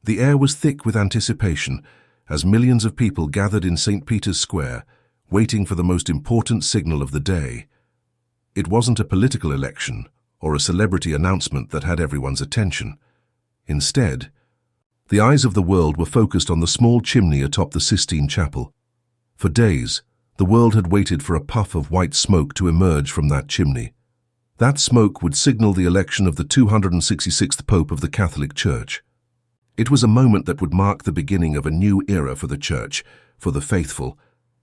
The air was thick with anticipation as millions of people gathered in St. Peter's Square, waiting for the most important signal of the day. It wasn't a political election or a celebrity announcement that had everyone's attention. Instead, the eyes of the world were focused on the small chimney atop the Sistine Chapel. For days, the world had waited for a puff of white smoke to emerge from that chimney. That smoke would signal the election of the 266th Pope of the Catholic Church. It was a moment that would mark the beginning of a new era for the Church, for the faithful,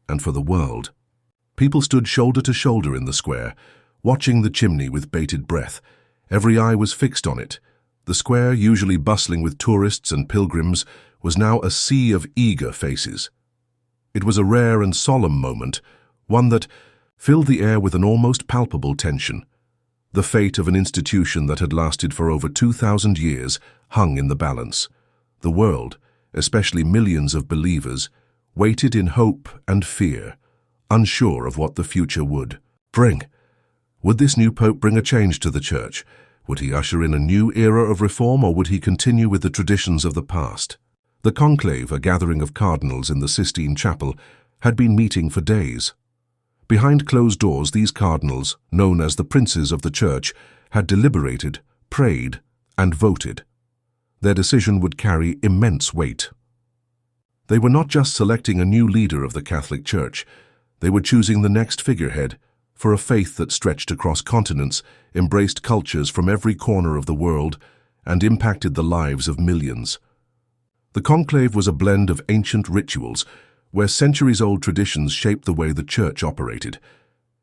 and for the world. People stood shoulder to shoulder in the square, watching the chimney with bated breath. Every eye was fixed on it. The square, usually bustling with tourists and pilgrims, was now a sea of eager faces. It was a rare and solemn moment, one that filled the air with an almost palpable tension. The fate of an institution that had lasted for over 2,000 years hung in the balance. The world, especially millions of believers, waited in hope and fear, unsure of what the future would bring. Would this new pope bring a change to the Church? Would he usher in a new era of reform, or would he continue with the traditions of the past? The conclave, a gathering of cardinals in the Sistine Chapel, had been meeting for days. Behind closed doors, these cardinals, known as the princes of the Church, had deliberated, prayed, and voted. Their decision would carry immense weight. They were not just selecting a new leader of the Catholic Church, they were choosing the next figurehead for a faith that stretched across continents, embraced cultures from every corner of the world, and impacted the lives of millions. The conclave was a blend of ancient rituals, where centuries-old traditions shaped the way the Church operated.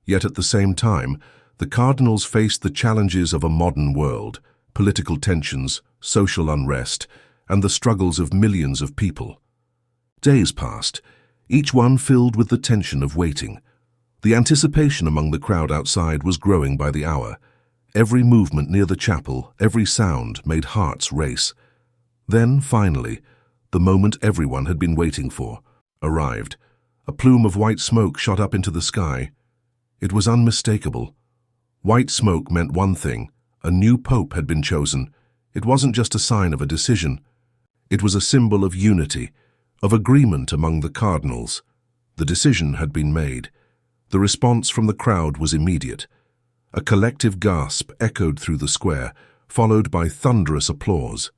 Yet at the same time, the cardinals faced the challenges of a modern world, political tensions, social unrest, and the struggles of millions of people. Days passed, each one filled with the tension of waiting. The anticipation among the crowd outside was growing by the hour. Every movement near the chapel, every sound made hearts race. Then, finally, the moment everyone had been waiting for arrived. A plume of white smoke shot up into the sky. It was unmistakable. White smoke meant one thing: a new pope had been chosen. It wasn't just a sign of a decision. It was a symbol of unity, of agreement among the cardinals. The decision had been made. The response from the crowd was immediate. A collective gasp echoed through the square, followed by thunderous applause.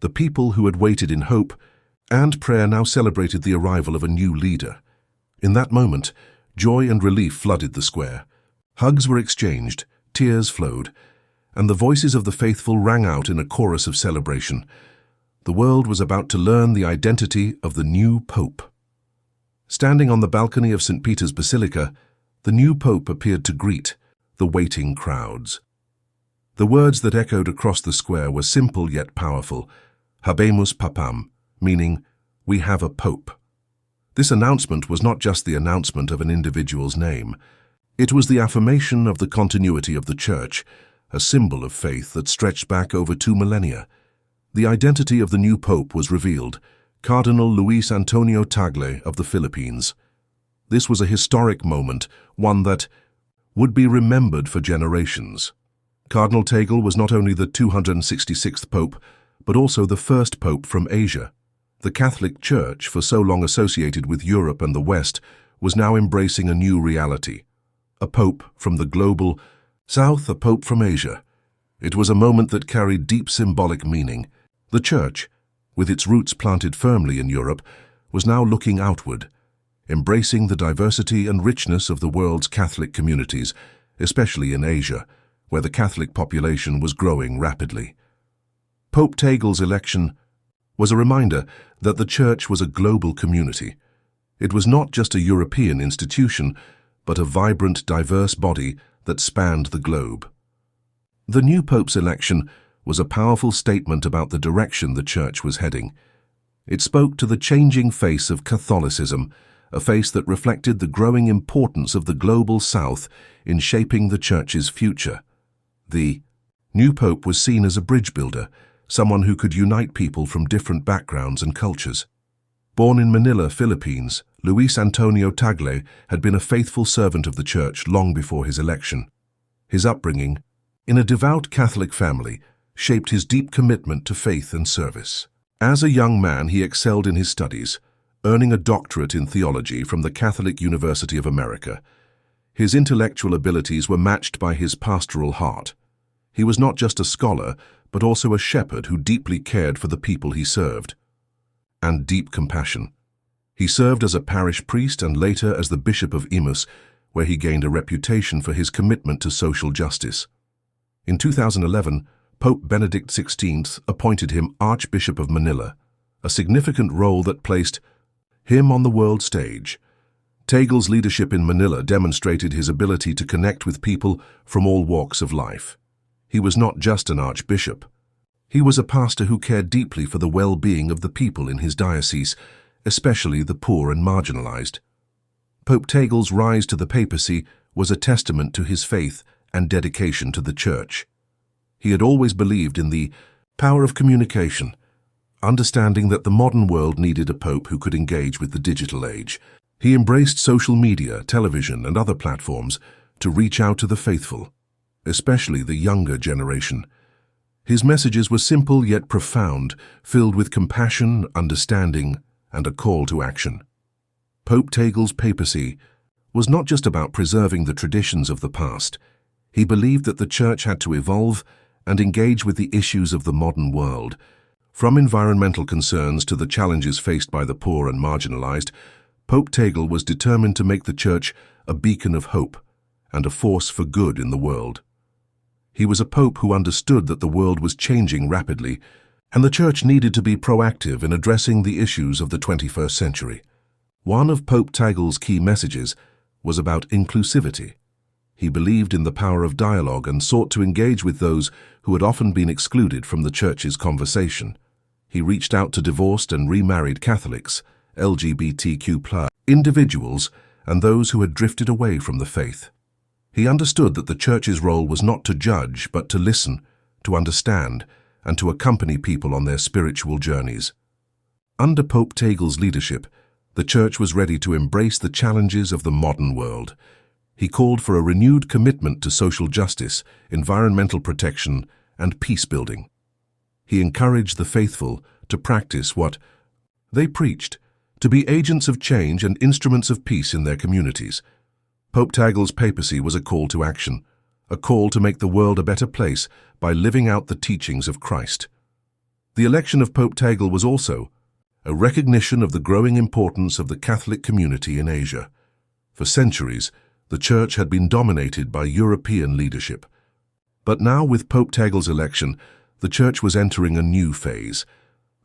The people who had waited in hope and prayer now celebrated the arrival of a new leader. In that moment, joy and relief flooded the square. Hugs were exchanged, tears flowed, and the voices of the faithful rang out in a chorus of celebration. The world was about to learn the identity of the new pope. Standing on the balcony of St. Peter's Basilica, the new pope appeared to greet the waiting crowds. The words that echoed across the square were simple yet powerful: Habemus papam, meaning, "We have a pope." This announcement was not just the announcement of an individual's name. It was the affirmation of the continuity of the Church, a symbol of faith that stretched back over 2 millennia. The identity of the new pope was revealed: Cardinal Luis Antonio Tagle of the Philippines. This was a historic moment, one that would be remembered for generations. Cardinal Tagle was not only the 266th pope, but also the first pope from Asia. The Catholic Church, for so long associated with Europe and the West, was now embracing a new reality. A pope from the global South, a pope from Asia. It was a moment that carried deep symbolic meaning. The Church, with its roots planted firmly in Europe, was now looking outward, embracing the diversity and richness of the world's Catholic communities, especially in Asia, where the Catholic population was growing rapidly. Pope Tagle's election was a reminder that the Church was a global community. It was not just a European institution, but a vibrant, diverse body that spanned the globe. The new Pope's election was a powerful statement about the direction the Church was heading. It spoke to the changing face of Catholicism, a face that reflected the growing importance of the global South in shaping the Church's future. The new Pope was seen as a bridge builder, someone who could unite people from different backgrounds and cultures. Born in Manila, Philippines, Luis Antonio Tagle had been a faithful servant of the Church long before his election. His upbringing, in a devout Catholic family, shaped his deep commitment to faith and service. As a young man, he excelled in his studies, earning a doctorate in theology from the Catholic University of America. His intellectual abilities were matched by his pastoral heart. He was not just a scholar, but also a shepherd who deeply cared for the people he served. And deep compassion. He served as a parish priest and later as the Bishop of Habemus, where he gained a reputation for his commitment to social justice. In 2011, Pope Benedict XVI appointed him Archbishop of Manila, a significant role that placed him on the world stage. Tagle's leadership in Manila demonstrated his ability to connect with people from all walks of life. He was not just an archbishop. He was a pastor who cared deeply for the well-being of the people in his diocese, especially the poor and marginalized. Pope Tagle's rise to the papacy was a testament to his faith and dedication to the Church. He had always believed in the power of communication, understanding that the modern world needed a pope who could engage with the digital age. He embraced social media, television, and other platforms to reach out to the faithful, especially the younger generation. His messages were simple yet profound, filled with compassion, understanding, and a call to action. Pope Tagle's papacy was not just about preserving the traditions of the past. He believed that the Church had to evolve and engage with the issues of the modern world. From environmental concerns to the challenges faced by the poor and marginalized, Pope Tagle was determined to make the Church a beacon of hope and a force for good in the world. He was a pope who understood that the world was changing rapidly, and the Church needed to be proactive in addressing the issues of the 21st century. One of Pope Tagle's key messages was about inclusivity. He believed in the power of dialogue and sought to engage with those who had often been excluded from the Church's conversation. He reached out to divorced and remarried Catholics, LGBTQ+, individuals, and those who had drifted away from the faith. He understood that the Church's role was not to judge, but to listen, to understand, and to accompany people on their spiritual journeys. Under Pope Tagle's leadership, the Church was ready to embrace the challenges of the modern world. He called for a renewed commitment to social justice, environmental protection, and peace-building. He encouraged the faithful to practice what they preached, to be agents of change and instruments of peace in their communities. Pope Tagle's papacy was a call to action, a call to make the world a better place by living out the teachings of Christ. The election of Pope Tagle was also a recognition of the growing importance of the Catholic community in Asia. For centuries, the Church had been dominated by European leadership. But now, with Pope Tagle's election, the Church was entering a new phase.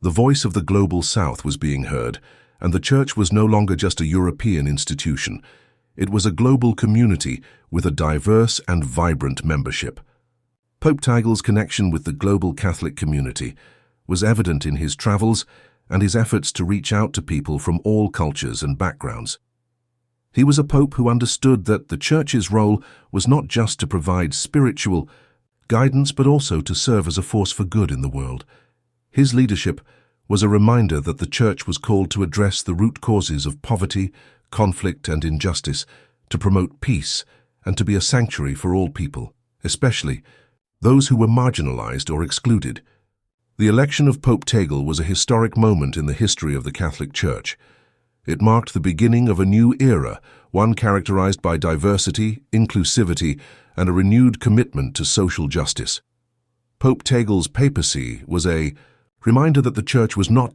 The voice of the global South was being heard, and the Church was no longer just a European institution. It was a global community with a diverse and vibrant membership. Pope Tagle's connection with the global Catholic community was evident in his travels and his efforts to reach out to people from all cultures and backgrounds. He was a pope who understood that the Church's role was not just to provide spiritual guidance, but also to serve as a force for good in the world. His leadership was a reminder that the Church was called to address the root causes of poverty, conflict, and injustice, to promote peace, and to be a sanctuary for all people, especially those who were marginalized or excluded. The election of Pope Tagle was a historic moment in the history of the Catholic Church. It marked the beginning of a new era, one characterized by diversity, inclusivity, and a renewed commitment to social justice. Pope Tagle's papacy was a reminder that the Church was not